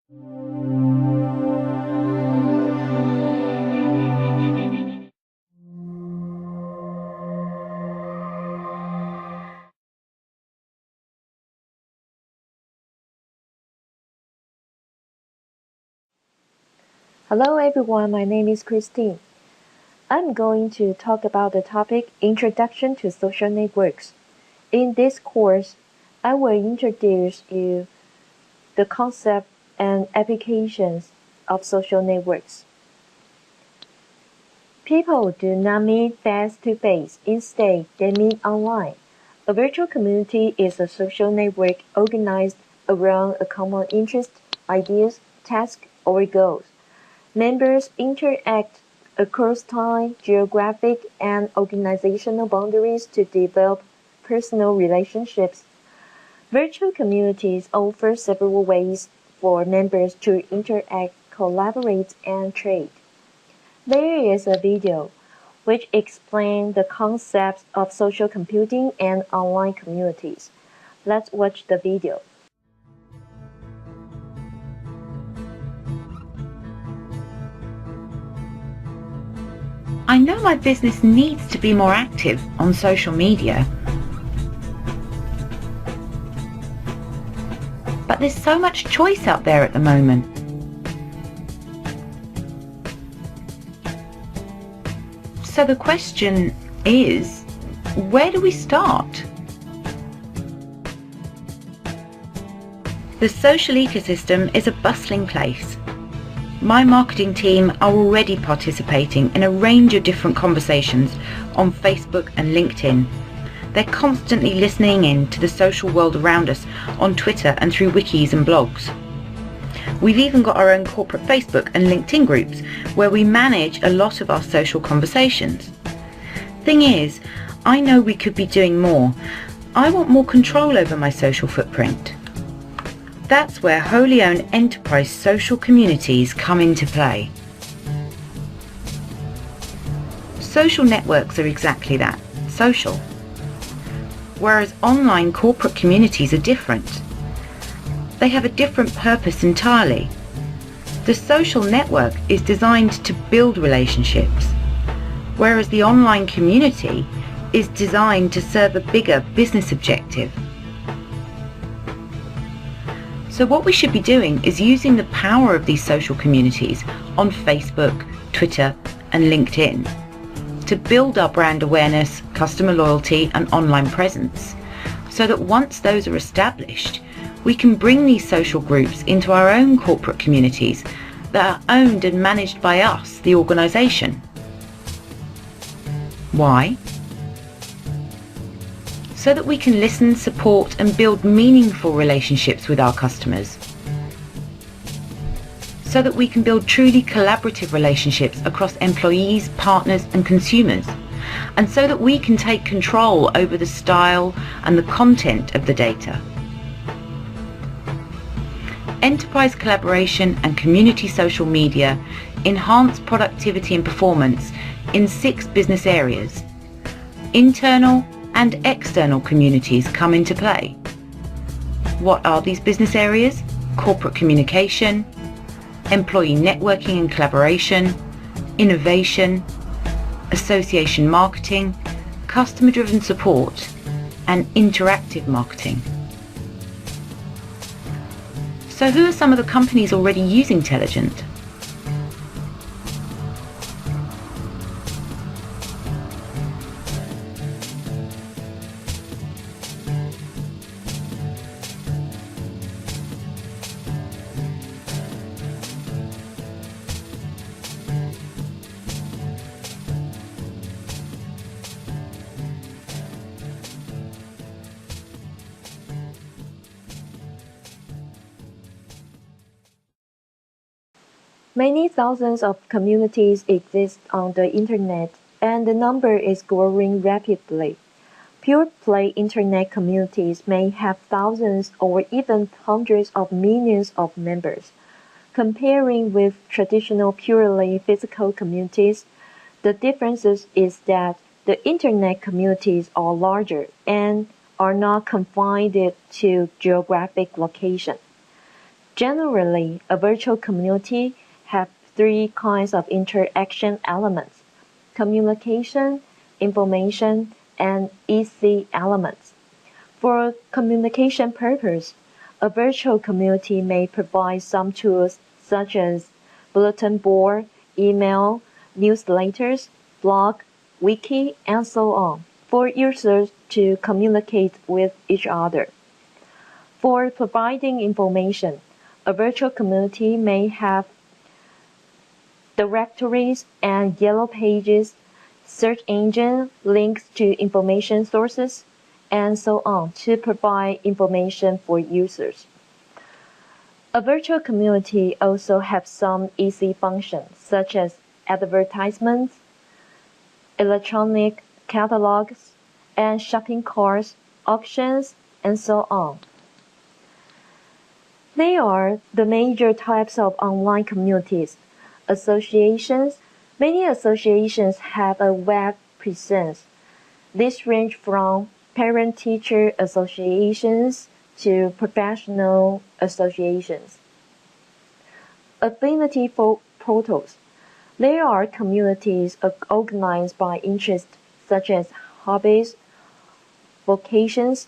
Hello everyone, my name is Christine. I'm going to talk about the topic Introduction to Social Networks. In this course, I will introduce you the concept and applications of social networks. People do not meet face-to-face, instead they meet online. A virtual community is a social network organized around a common interest, ideas, tasks, or goals. Members interact across time, geographic, and organizational boundaries to develop personal relationships. Virtual communities offer several ways for members to interact, collaborate, and trade. There is a video which explains the concepts of social computing and online communities. Let's watch the video. I know my business needs to be more active on social media, but there's so much choice out there at the moment. So the question is, where do we start? The social ecosystem is a bustling place. My marketing team are already participating in a range of different conversations on Facebook and LinkedIn. They're constantly listening in to the social world around us on Twitter and through wikis and blogs. We've even got our own corporate Facebook and LinkedIn groups where we manage a lot of our social conversations. Thing is, I know we could be doing more. I want more control over my social footprint. That's where wholly owned enterprise social communities come into play. Social networks are exactly that, social. Whereas online corporate communities are different. They have a different purpose entirely. The social network is designed to build relationships, whereas the online community is designed to serve a bigger business objective. So what we should be doing is using the power of these social communities on Facebook, Twitter, and LinkedIn to build our brand awareness, customer loyalty, and online presence, so that once those are established, we can bring these social groups into our own corporate communities that are owned and managed by us, the organisation. Why? So that we can listen, support, and build meaningful relationships with our customers. So that we can build truly collaborative relationships across employees, partners, and consumers. And so that we can take control over the style and the content of the data. Enterprise collaboration and community social media enhance productivity and performance in 6 business areas. Internal and external communities come into play. What are these business areas? Corporate communication, employee networking and collaboration, innovation, association marketing, customer-driven support, and interactive marketing. So who are some of the companies already using Telligent? Many thousands of communities exist on the internet, and the number is growing rapidly. Pure-play internet communities may have thousands or even hundreds of millions of members. Comparing with traditional purely physical communities, the difference is that the internet communities are larger and are not confined to geographic location. Generally, a virtual community has three kinds of interaction elements: communication, information, and EC elements. For communication purpose, a virtual community may provide some tools such as bulletin board, email, newsletters, blog, wiki, and so on, for users to communicate with each other. For providing information, a virtual community may have directories and yellow pages, search engine, links to information sources, and so on to provide information for users. A virtual community also has some EC functions such as advertisements, electronic catalogs, and shopping carts, auctions, and so on. They are the major types of online communities. Associations. Many associations have a web presence. These range from parent-teacher associations to professional associations. Affinity portals. They are communities organized by interest such as hobbies, vocations,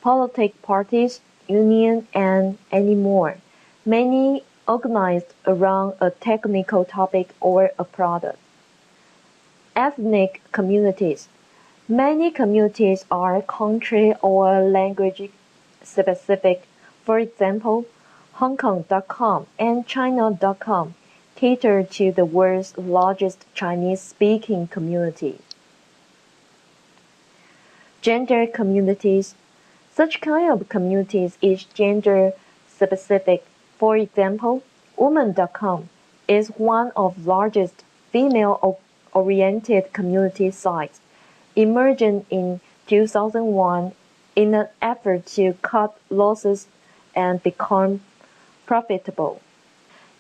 political parties, union, and any more. Many organized around a technical topic or a product. Ethnic communities. Many communities are country or language specific. For example, HongKong.com and China.com cater to the world's largest Chinese-speaking community. Gender communities. Such kind of communities is gender specific. For example, Woman.com is one of the largest female-oriented community sites, emerging in 2001 in an effort to cut losses and become profitable,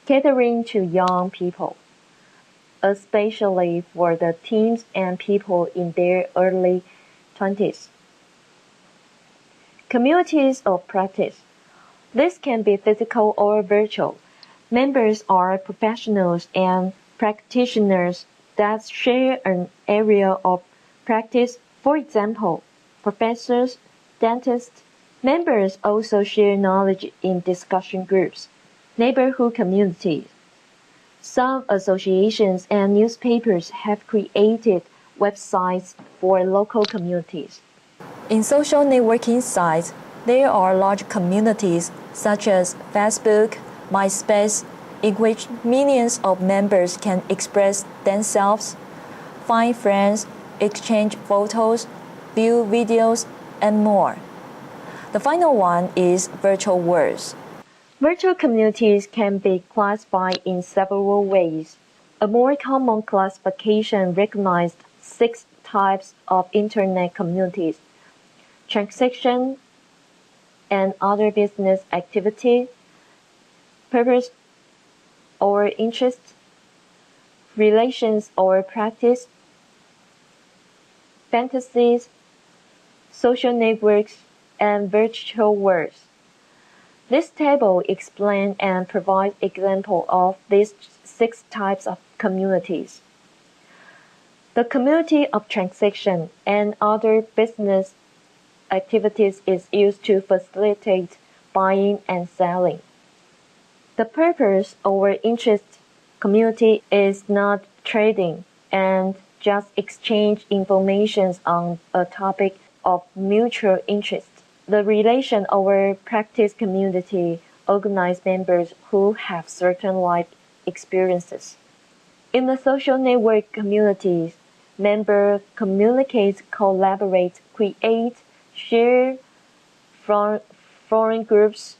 catering to young people, especially for the teens and people in their early 20s. Communities of practice. This can be physical or virtual. Members are professionals and practitioners that share an area of practice. For example, professors, dentists. Members also share knowledge in discussion groups. Neighborhood communities. Some associations and newspapers have created websites for local communities. In social networking sites, there are large communities such as Facebook, MySpace, in which millions of members can express themselves, find friends, exchange photos, view videos, and more. The final one is virtual worlds. Virtual communities can be classified in several ways. A more common classification recognized 6 types of Internet communities: transaction and other business activity, purpose or interest, relations or practice, fantasies, social networks, and virtual worlds. This table explains and provides examples of these 6 types of communities. The community of transaction and other business activities is used to facilitate buying and selling. The purpose or interest community is not trading and just exchange information on a topic of mutual interest. The relation or practice community organizes members who have certain life experiences. In the social network communities, members communicate, collaborate, create, share, foreign groups,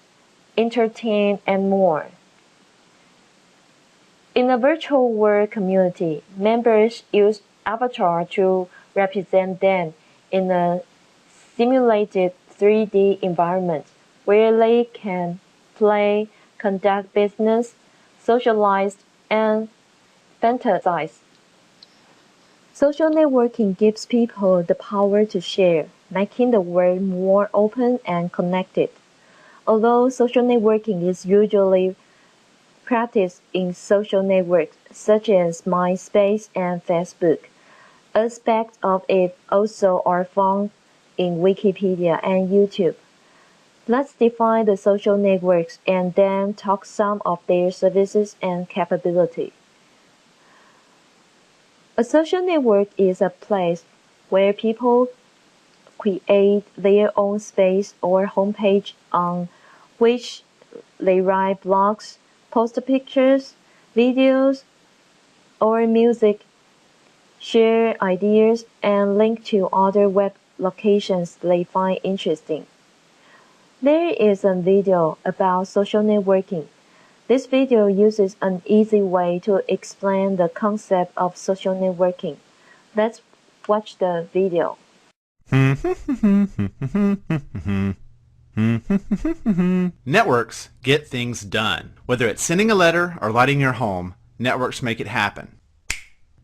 entertain, and more. In a virtual world community, members use avatar to represent them in a simulated 3D environment where they can play, conduct business, socialize, and fantasize. Social networking gives people the power to share, making the world more open and connected. Although social networking is usually practiced in social networks such as MySpace and Facebook, aspects of it also are found in Wikipedia and YouTube. Let's define the social networks and then talk some of their services and capability. A social network is a place where people create their own space or homepage on which they write blogs, post pictures, videos, or music, share ideas, and link to other web locations they find interesting. There is a video about social networking. This video uses an easy way to explain the concept of social networking. Let's watch the video. Networks get things done. Whether it's sending a letter or lighting your home, networks make it happen.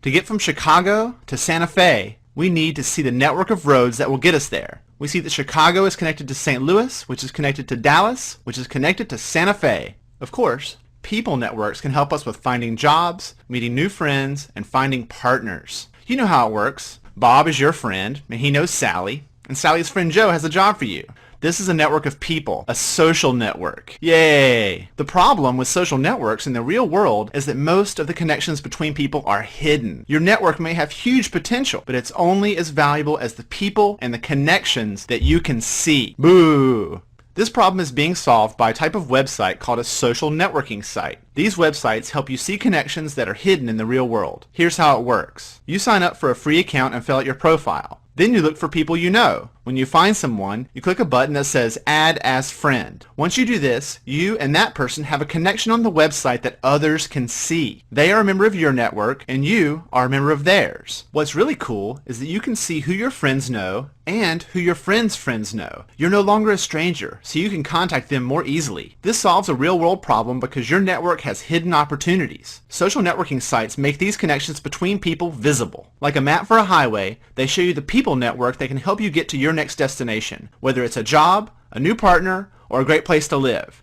To get from Chicago to Santa Fe, we need to see the network of roads that will get us there. We see that Chicago is connected to St. Louis, which is connected to Dallas, which is connected to Santa Fe. Of course, people networks can help us with finding jobs, meeting new friends, and finding partners. You know how it works. Bob is your friend, and he knows Sally, and Sally's friend Joe has a job for you. This is a network of people, a social network. Yay! The problem with social networks in the real world is that most of the connections between people are hidden. Your network may have huge potential, but it's only as valuable as the people and the connections that you can see. Boo! This problem is being solved by a type of website called a social networking site. These websites help you see connections that are hidden in the real world. Here's how it works. You sign up for a free account and fill out your profile. Then you look for people you know. When you find someone, you click a button that says Add as Friend. Once you do this, you and that person have a connection on the website that others can see. They are a member of your network, and you are a member of theirs. What's really cool is that you can see who your friends know and who your friends' friends know. You're no longer a stranger, so you can contact them more easily. This solves a real-world problem because your network has hidden opportunities. Social networking sites make these connections between people visible. Like a map for a highway, they show you the people network that can help you get to your next destination, whether it's a job, a new partner, or a great place to live.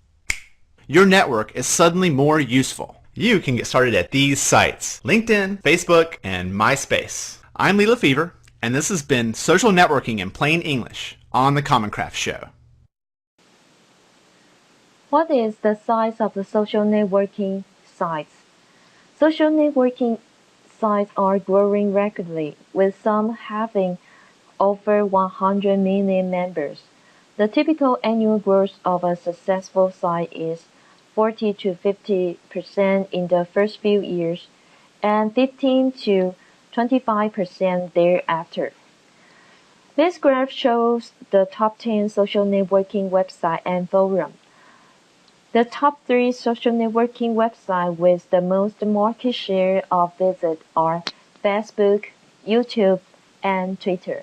Your network is suddenly more useful. You can get started at these sites: LinkedIn, Facebook, and MySpace. I'm Lee Lefevre, and this has been Social Networking in Plain English on the Common Craft Show. What is the size of the social networking sites? Social networking sites are growing rapidly, with some having over 100 million members. The typical annual growth of a successful site is 40 to 50% in the first few years and 15 to 25% thereafter. This graph shows the top 10 social networking websites and forums. The top 3 social networking websites with the most market share of visits are Facebook, YouTube, and Twitter.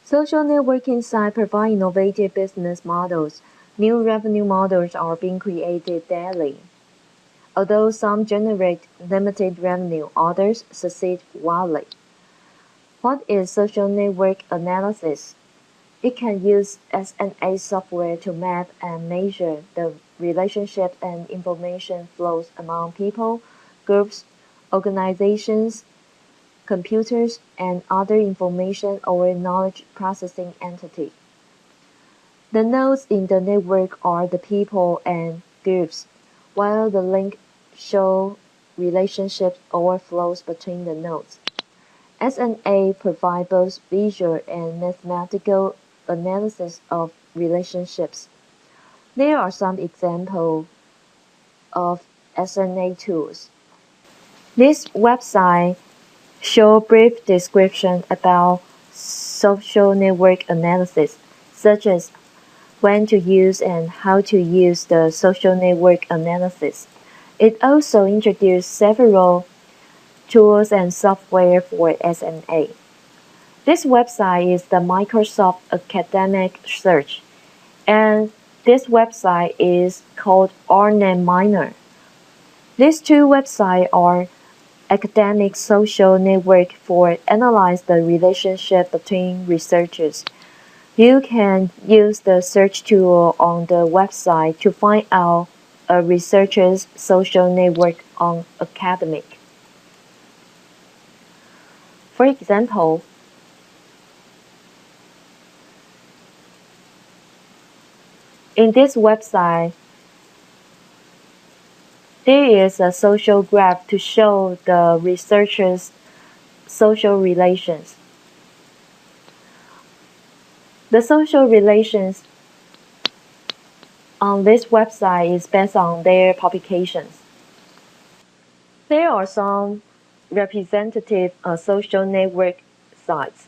Social networking sites provide innovative business models. New revenue models are being created daily. Although some generate limited revenue, others succeed wildly. What is social network analysis? It can use S&A software to map and measure the relationships and information flows among people, groups, organizations, computers, and other information or knowledge processing entity. The nodes in the network are the people and groups, while the links show relationships or flows between the nodes. S&A provides both visual and mathematical analysis of relationships. There are some examples of S&A tools. This website show brief description about social network analysis, such as when to use and how to use the social network analysis. It also introduced several tools and software for S&A. This website is the Microsoft Academic Search, and this website is called RNetMiner. These two websites are academic social network for analyze the relationship between researchers. You can use the search tool on the website to find out a researcher's social network on academic. For example, in this website, there is a social graph to show the researcher's social relations. The social relations on this website is based on their publications. There are some representative social network sites.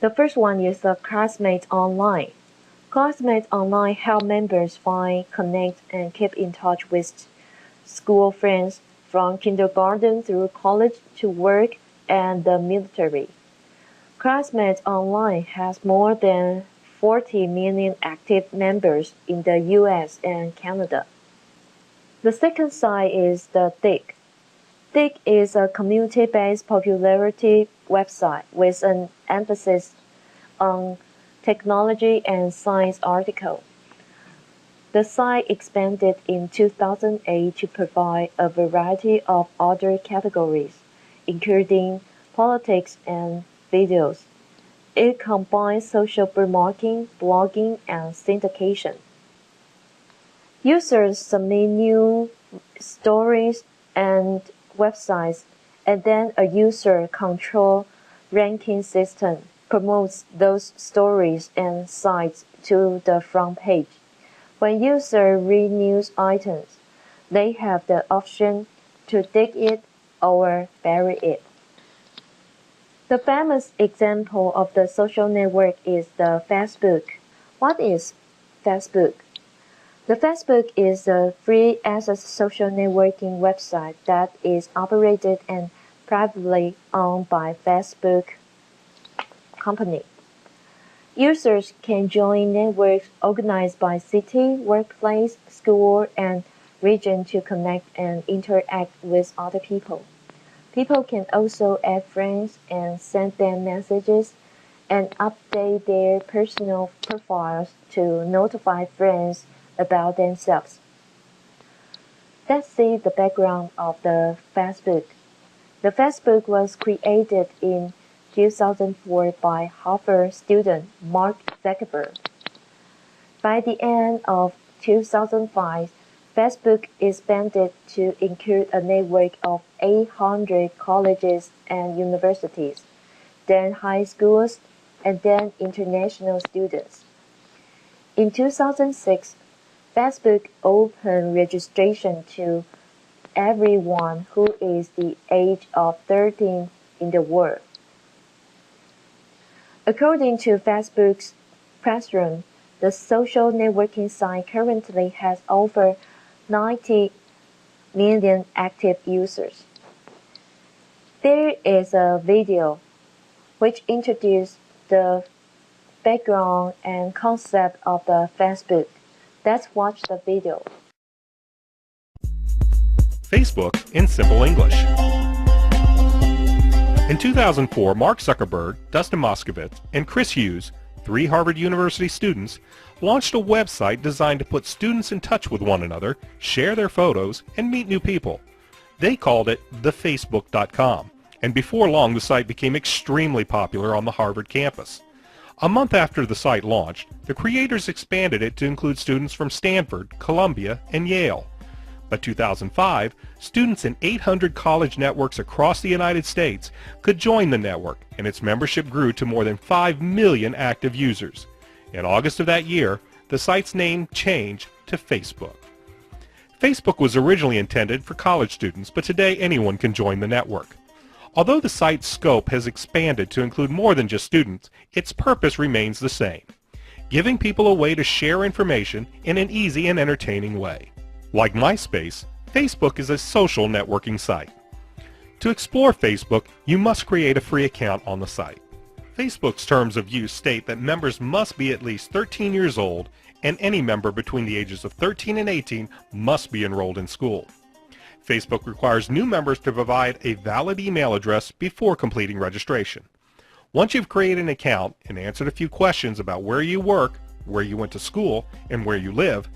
The first one is the Classmates Online. Classmates Online help members find, connect, and keep in touch with school friends from kindergarten through college to work and the military. Classmates Online has more than 40 million active members in the US and Canada. The second site is the DIG. DIG is a community-based popularity website with an emphasis on technology and science articles. The site expanded in 2008 to provide a variety of other categories, including politics and videos. It combines social bookmarking, blogging, and syndication. Users submit new stories and websites, and then a user-controlled ranking system promotes those stories and sites to the front page. When users read news items, they have the option to dig it or bury it. The famous example of the social network is the Facebook. What is Facebook? The Facebook is a free access social networking website that is operated and privately owned by Facebook company. Users can join networks organized by city, workplace, school, and region to connect and interact with other people. People can also add friends and send them messages and update their personal profiles to notify friends about themselves. Let's see the background of the Facebook. The Facebook was created in 2004 by Harvard student Mark Zuckerberg. By the end of 2005, Facebook expanded to include a network of 800 colleges and universities, then high schools, and then international students. In 2006, Facebook opened registration to everyone who is the age of 13 in the world. According to Facebook's press room, the social networking site currently has over 90 million active users. There is a video which introduces the background and concept of the Facebook. Let's watch the video. Facebook in simple English. In 2004, Mark Zuckerberg, Dustin Moskovitz, and Chris Hughes, 3 Harvard University students, launched a website designed to put students in touch with one another, share their photos, and meet new people. They called it thefacebook.com, and before long the site became extremely popular on the Harvard campus. A month after the site launched, the creators expanded it to include students from Stanford, Columbia, and Yale. By 2005, students in 800 college networks across the United States could join the network, and its membership grew to more than 5 million active users. In August of that year, the site's name changed to Facebook. Facebook was originally intended for college students, but today anyone can join the network. Although the site's scope has expanded to include more than just students, its purpose remains the same: giving people a way to share information in an easy and entertaining way. Like MySpace, Facebook is a social networking site. To explore Facebook, you must create a free account on the site. Facebook's terms of use state that members must be at least 13 years old, and any member between the ages of 13 and 18 must be enrolled in school. Facebook requires new members to provide a valid email address before completing registration. Once you've created an account and answered a few questions about where you work, where you went to school, and where you live,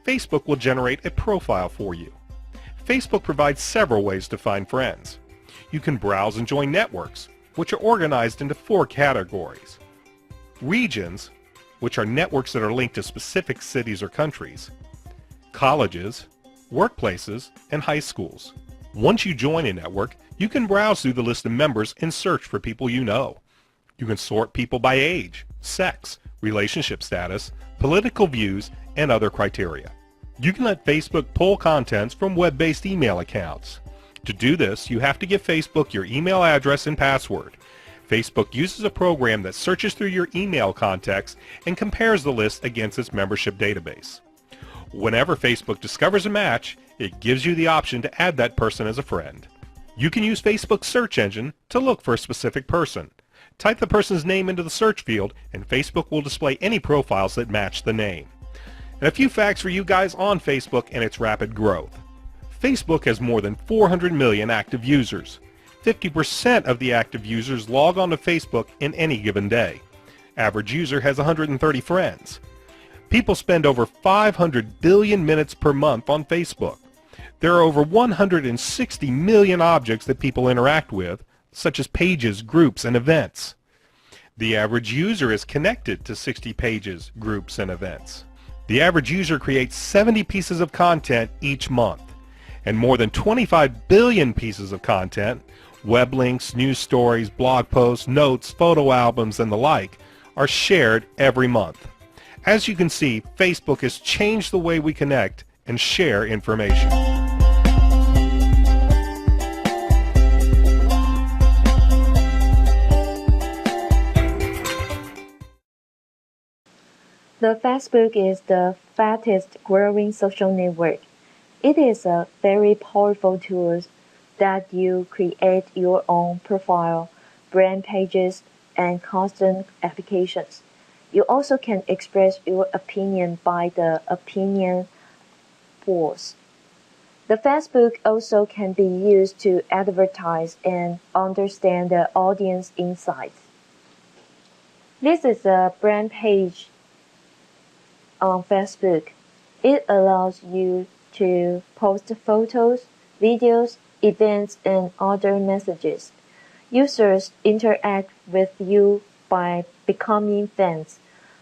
Facebook will generate a profile for you. Facebook provides several ways to find friends. You can browse and join networks, which are organized into 4 categories. Regions, which are networks that are linked to specific cities or countries. Colleges, workplaces, and high schools. Once you join a network, you can browse through the list of members and search for people you know. You can sort people by age, sex, relationship status, political views, and other criteria. You can let Facebook pull contents from web-based email accounts. To do this, you have to give Facebook your email address and password. Facebook uses a program that searches through your email contacts and compares the list against its membership database. Whenever Facebook discovers a match, it gives you the option to add that person as a friend. You can use Facebook's search engine to look for a specific person. Type the person's name into the search field and Facebook will display any profiles that match the name. And a few facts for you guys on Facebook and its rapid growth. Facebook has more than 400 million active users. 50% of the active users log on to Facebook in any given day. Average user has 130 friends. People spend over 500 billion minutes per month on Facebook. There are over 160 million objects that people interact with, such as pages, groups, and events. The average user is connected to 60 pages, groups, and events. The average user creates 70 pieces of content each month, and more than 25 billion pieces of content, web links, news stories, blog posts, notes, photo albums, and the like, are shared every month. As you can see, Facebook has changed the way we connect and share information. The Facebook is the fastest growing social network. It is a very powerful tool that you create your own profile, brand pages, and custom applications. You also can express your opinion by the opinion polls. The Facebook also can be used to advertise and understand the audience insights. This is a brand page on Facebook. It allows you to post photos, videos, events, and other messages. Users interact with you by becoming fans,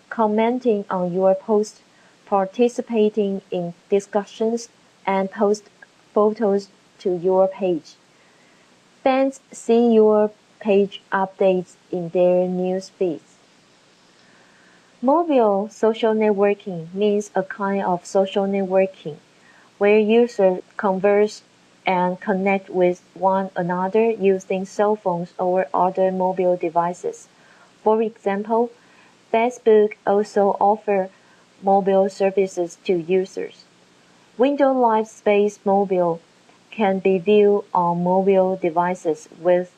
commenting on your posts, participating in discussions, and post photos to your page. Fans see your page updates in their news feeds. Mobile social networking means a kind of social networking where users converse and connect with one another using cell phones or other mobile devices. For example, Facebook also offers mobile services to users. Windows Live Space Mobile can be viewed on mobile devices with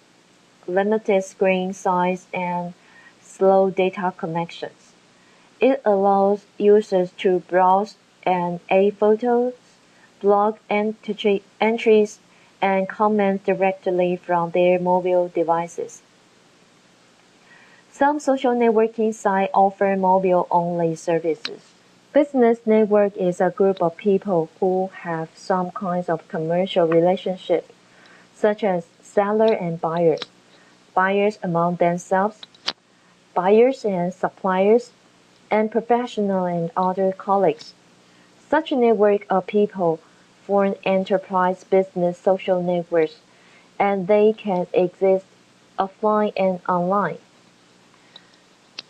limited screen size and slow data connections. It allows users to browse and add photos, blog entries, and comment directly from their mobile devices. Some social networking sites offer mobile-only services. Business network is a group of people who have some kinds of commercial relationship, such as seller and buyers, buyers among themselves, buyers and suppliers, and professional and other colleagues. Such a network of people form enterprise business social networks, and they can exist offline and online.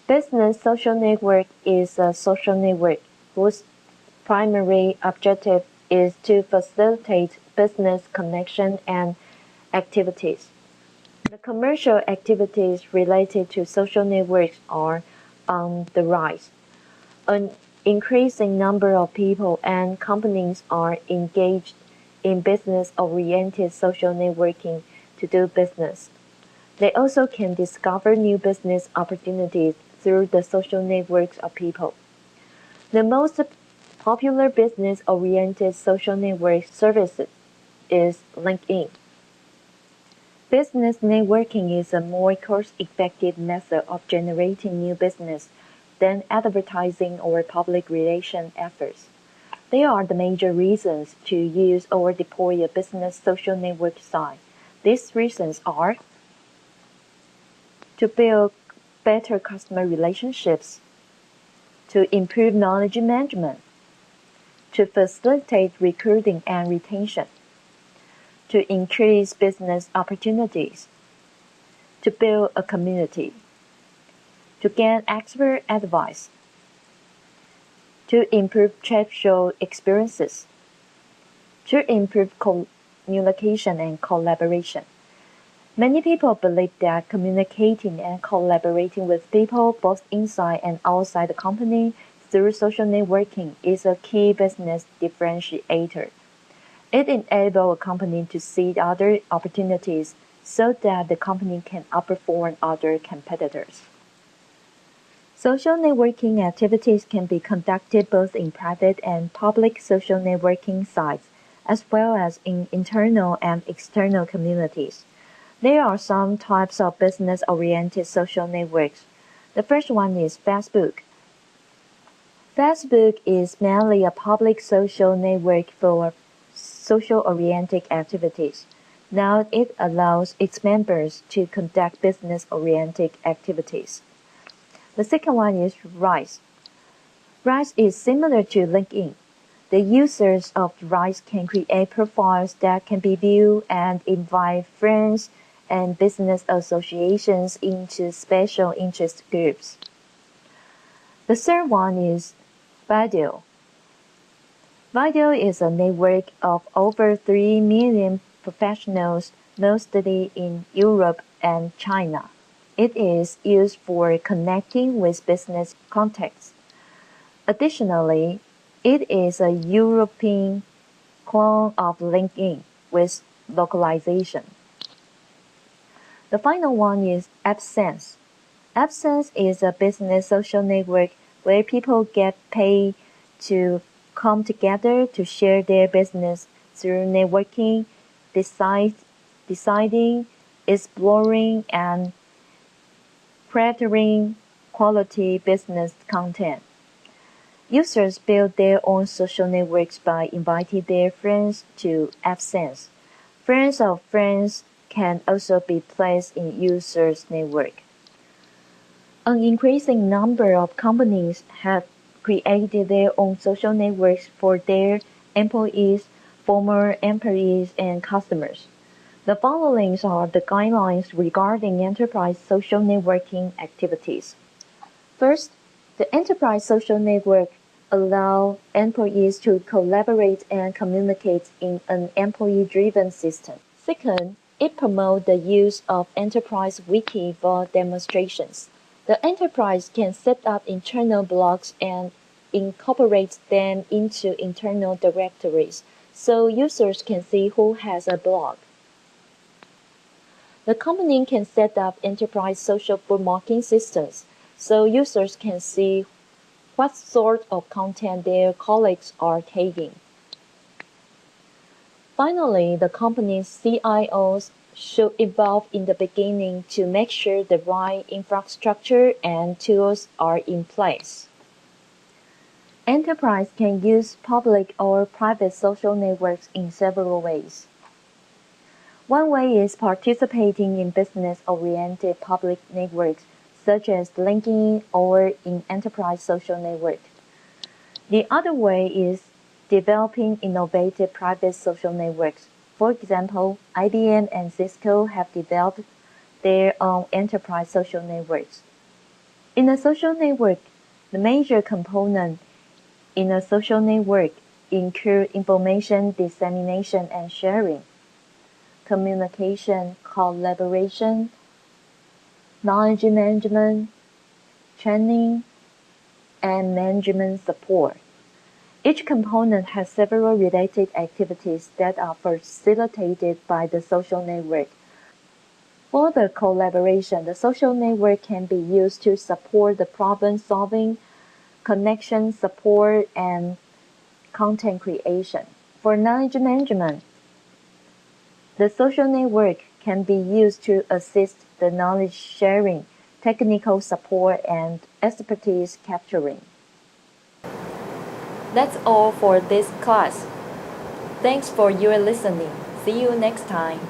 Business social network is a social network whose primary objective is to facilitate business connection and activities. The commercial activities related to social networks are on the rise. An increasing number of people and companies are engaged in business-oriented social networking to do business. They also can discover new business opportunities through the social networks of people. The most popular business-oriented social network service is LinkedIn. Business networking is a more cost-effective method of generating new business than advertising or public relation efforts. There are the major reasons to use or deploy a business social network site. These reasons are to build better customer relationships, to improve knowledge management, to facilitate recruiting and retention, to increase business opportunities, to build a community, to get expert advice, to improve trade show experiences, to improve communication and collaboration. Many people believe that communicating and collaborating with people both inside and outside the company through social networking is a key business differentiator. It enables a company to see other opportunities so that the company can outperform other competitors. Social networking activities can be conducted both in private and public social networking sites, as well as in internal and external communities. There are some types of business-oriented social networks. The first one is Facebook. Facebook is mainly a public social network for social-oriented activities. Now it allows its members to conduct business-oriented activities. The second one is Rise. Rise is similar to LinkedIn. The users of Rise can create profiles that can be viewed and invite friends and business associations into special interest groups. The third one is Video. Video is a network of over 3 million professionals, mostly in Europe and China. It is used for connecting with business contacts. Additionally, it is a European clone of LinkedIn with localization. The final one is AdSense. AdSense is a business social network where people get paid to come together to share their business through networking, deciding, exploring, and creating quality business content. Users build their own social networks by inviting their friends to AdSense. Friends of friends can also be placed in users' network. An increasing number of companies have created their own social networks for their employees, former employees, and customers. The following are the guidelines regarding enterprise social networking activities. First, the enterprise social network allows employees to collaborate and communicate in an employee-driven system. Second, it promotes the use of enterprise wiki for demonstrations. The enterprise can set up internal blogs and incorporate them into internal directories, so users can see who has a blog. The company can set up enterprise social bookmarking systems, so users can see what sort of content their colleagues are tagging. Finally, the company's CIOs should evolve in the beginning to make sure the right infrastructure and tools are in place. Enterprise can use public or private social networks in several ways. One way is participating in business-oriented public networks such as LinkedIn or in enterprise social network. The other way is developing innovative private social networks. For example, IBM and Cisco have developed their own enterprise social networks. In a social network, the major components in a social network include information dissemination and sharing, communication, collaboration, knowledge management, training, and management support. Each component has several related activities that are facilitated by the social network. For the collaboration, the social network can be used to support the problem-solving, connection support, and content creation. For knowledge management, the social network can be used to assist the knowledge sharing, technical support, and expertise capturing. That's all for this class. Thanks for your listening. See you next time.